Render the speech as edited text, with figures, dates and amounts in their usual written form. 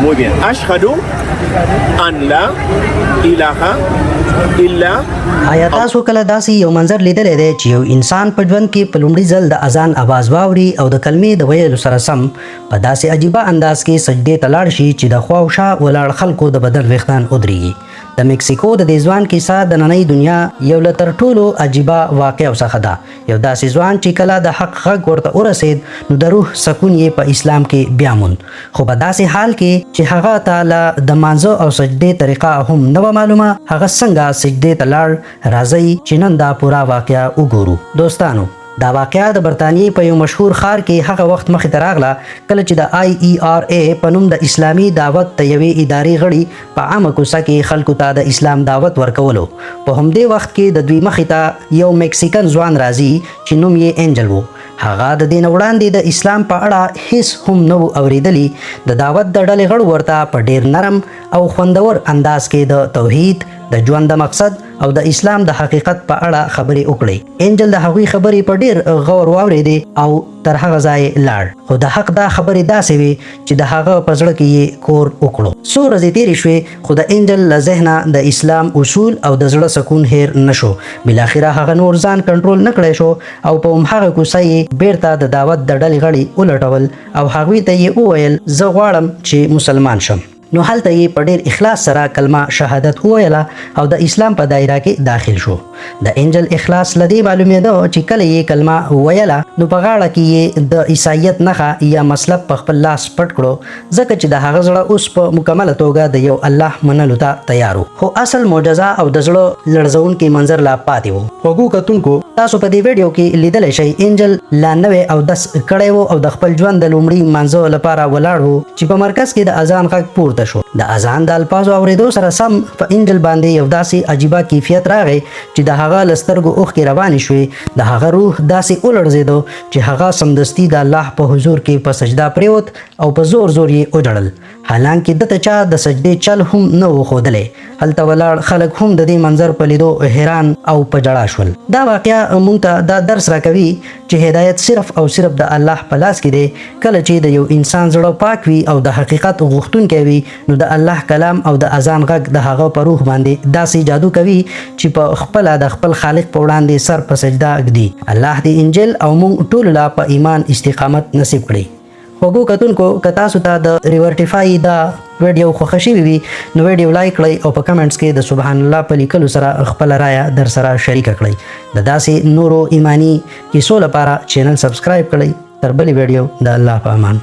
Muy bien. Ashhadu an la ilaha illa. آیا تاسو کله داسې یو منظر لیدلی دی چې یو انسان په ژوند کې په لومړي ځل د اذان आवाज واوري او د کلمې د ویلو سره سم په داسې عجیبه انداز کې سجدې ته لاړ شي چې د خوا او شا ولاړ خلکو د بدن ویښتان ودرېږي؟ د میکسیکو د دې ځوان کیسه د نننۍ دنیا یو له تر ټولو عجیبه واقعو څخه ده. یو داسې ځوان چې کله د حق غږ ورته ورسېد نو د روح سکون یې په اسلام کې بیا موند، خو په داسې حال کې چې هغه ته له د مانځه او سجدې طریقه هم نه وه معلومه، هغه څنګه سجدې ته لاړ. راځئ چې نن دا پوره واقعه وګورو. دوستانو، دا واقعه د برطانیې په یو مشهور ښار کې هغه وخت مخې ته راغله کله چې د IERA په نوم د اسلامي دعوت د یوې ادارې غړي په عامه کوڅه کې خلکو ته د اسلام دعوت ورکولو. په همدې وخت کې د دوی مخې ته یو میکسیکن ځوان راځي چې نوم یې انجل و. هغه د دې نه وړاندې د اسلام په اړه هیڅ هم نه و اورېدلی. د دعوت د ډلې غړو ورته په ډېر نرم او خوندور انداز کې د توحید، د ژوند د مقصد او د اسلام د حقیقت په اړه خبرې وکړي. انجل د هغوی خبرې په ډېر غور واورېدې او تر هغه ځای لاړ، خو د حق دا خبرې داسې وې چې د هغه په زړه کې یې کور وکړو. څو ورځې تېرې شوې خو د انجل له ذهنه د اسلام اصول او د زړه سکون هیر نشو. بالاخره هغه نور ځان کنټرول نه کړی شو او په همهغه کوڅه یې بیرته د دعوت د ډلې غړي ولټول او هغوی ته یې وویل زه غواړم چې مسلمان شم. نو هلته یې په ډېر اخلاص سره کلمه شهادت وویله او د اسلام په دایره کې داخل شو. د انجل اخلاص له دې معلومېده چې کله یې کلمه وویله نو په غاړه کې یې د عیسایت نښه یا مصلب په خپل لاس پټ کړو، ځکه چې د هغه زړه اوس په مکمله توګه د یو الله منلو ته تیار و. خو اصل معجزه او د زړه لړزونکی منظر لا پاتې و. خوږو کتونکو، تاسو په دې ویډیو کې لیدلی شئ انجل لا نوی اودس کړی و او د خپل ژوند د لومړي مانځه لپاره ولاړ و چې په مرکز کې د اذان غږ پورته شو. د اذان د الفاظو اورېدو سره سم په انجل باندې یو داسې عجیبه کیفیت راغی چې د هغه له سترګو اوښکې روانې شوې. د هغه روح داسې ولړزېدو چې هغه سمدستي د الله په حضور کې په سجده پریوت او په زور زور یې وجړل، حالانکه دته چا د سجدې چل هم نه و ښودلی. هلته ولاړ خلک هم د دې منظر په لیدو حیران او په ژړا شول. دا واقعه موږ ته دا درس راکوي چې هدایت صرف او صرف د الله په لاس کې دی. کله چې د یو انسان زړه پاک وي او د حقیقت غوښتونکی وي نو د الله کلام او د اذان غږ د هغه په روح باندې داسې جادو کوي چې په خپله د خپل خالق په وړاندې سر په سجده ږدي. الله دې انجل او موږ ټولو لا په ایمان استقامت نصیب کړي. خوږو کتونکو، که تاسو ته د ریورټیفای دا ویډیو خوښه شوې وي نو ویډیو لایک کړئ او په کمنټس کې د سبحان الله په لیکلو سره خپله رایه در سره شریکه کړئ. د داسې نورو ایمانی کیسو لپاره چینل سبسکرایب کړئ. تر بلې ویډیو د الله په امان.